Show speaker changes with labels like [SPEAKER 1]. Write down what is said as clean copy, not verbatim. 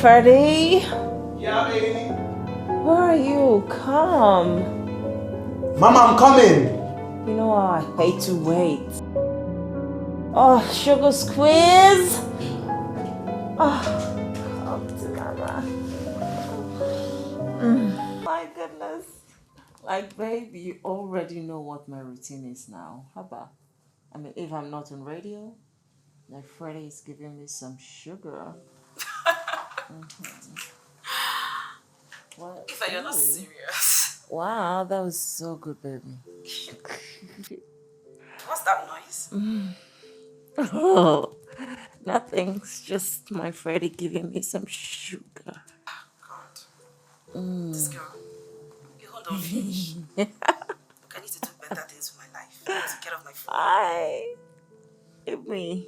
[SPEAKER 1] Freddie,
[SPEAKER 2] Yeah, baby.
[SPEAKER 1] where are you? Come.
[SPEAKER 2] Mama, I'm coming.
[SPEAKER 1] You know I hate to wait. Oh, sugar squeeze. Oh, come to mama. My goodness. Like, babe, you already know what my routine is now. How about? I mean, if I'm not on radio, like Freddie is giving me some sugar. What?
[SPEAKER 3] If you're not
[SPEAKER 1] Ooh.
[SPEAKER 3] serious.
[SPEAKER 1] Wow, that was so good, baby.
[SPEAKER 3] What's that noise?
[SPEAKER 1] Oh, nothing's just my Freddie giving me some sugar.
[SPEAKER 3] God. This girl. You hold on finish. Look, I need to do better things with my life. Take care of my phone.
[SPEAKER 1] Hi, me.